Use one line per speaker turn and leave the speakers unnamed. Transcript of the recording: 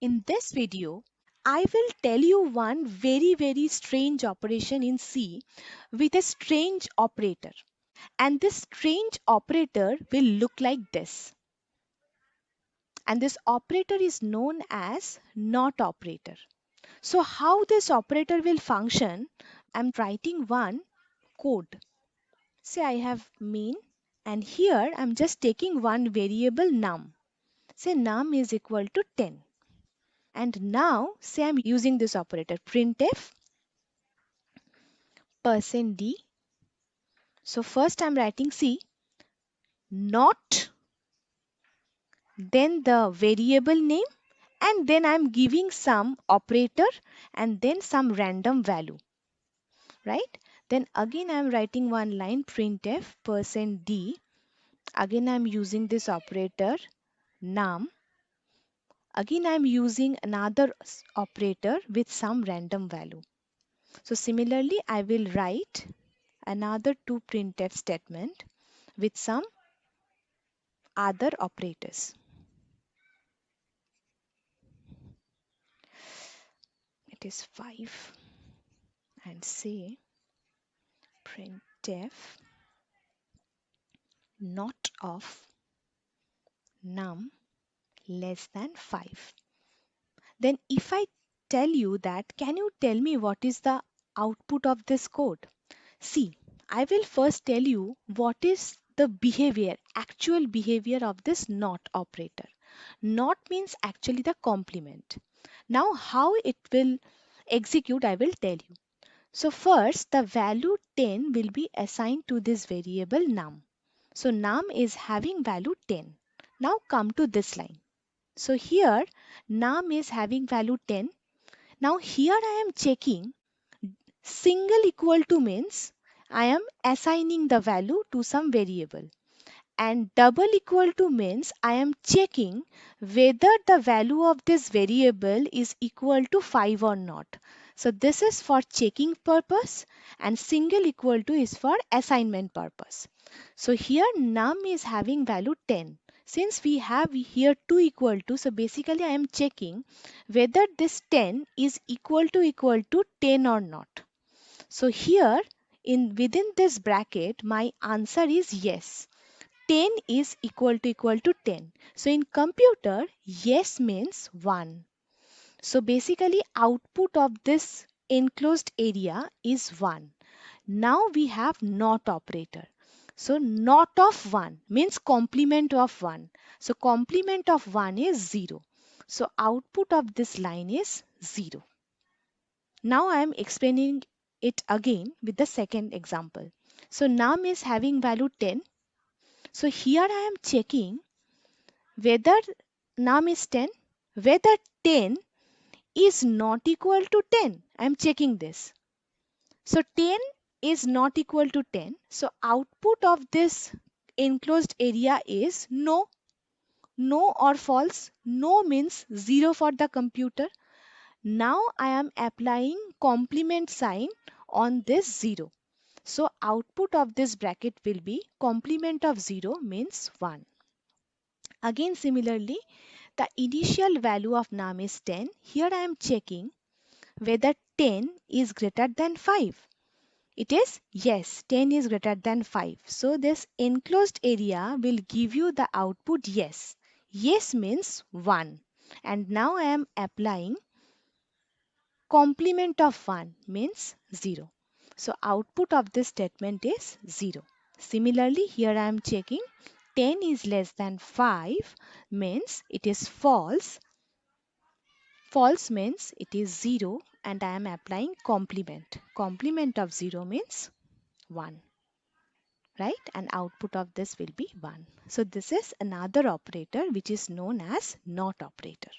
In this video, I will tell you one very strange operation in C with a strange operator. And this strange operator will look like this. And this operator is known as NOT operator. So how this operator will function, I'm writing one code. Say I have main and here I'm just taking one variable num. Say num is equal to 10. And now say I'm using this operator printf %d. So first I'm writing C not then the variable name and then I'm giving some operator and then some random value, right? Then again I'm writing one line printf %d. Again I'm using this operator num. Again I'm using another operator with some random value. So similarly I will write another two printf statement with some other operators. It is 5 and say printf not of num less than 5. Then if I tell you that, can you tell me what is the output of this code? See, I will first tell you what is the behavior, actual behavior of this not operator. Not means actually the complement. Now how it will execute, I will tell you. So first the value 10 will be assigned to this variable num. So num is having value 10. Now come to this line. So here num is having value 10. Now here I am checking single equal to means I am assigning the value to some variable and double equal to means I am checking whether the value of this variable is equal to 5 or not. So this is for checking purpose and single equal to is for assignment purpose. So here num is having value 10. Since we have here 2 equal to, so basically I am checking whether this 10 is equal to 10 or not. So here in within this bracket my answer is yes. 10 is equal to 10. So in computer, yes means 1. So basically output of this enclosed area is 1. Now we have not operator. So not of 1 means complement of 1. So complement of 1 is 0. So output of this line is 0. Now I am explaining it again with the second example. So num is having value 10. So here I am checking whether num is 10, whether 10 is not equal to 10. I am checking this. So 10 is not equal to 10. So output of this enclosed area is no. No or false. No means 0 for the computer. Now I am applying complement sign on this 0. So output of this bracket will be complement of 0 means 1. Again similarly, the initial value of num is 10. Here I am checking whether 10 is greater than 5. It is yes, 10 is greater than 5. So this enclosed area will give you the output yes. Yes means 1. And now I am applying complement of 1 means 0. So output of this statement is 0. Similarly, here I am checking 10 is less than 5 means it is false. False means it is 0 and I am applying complement. Complement of 0 means 1, right? And output of this will be 1. So this is another operator which is known as not operator.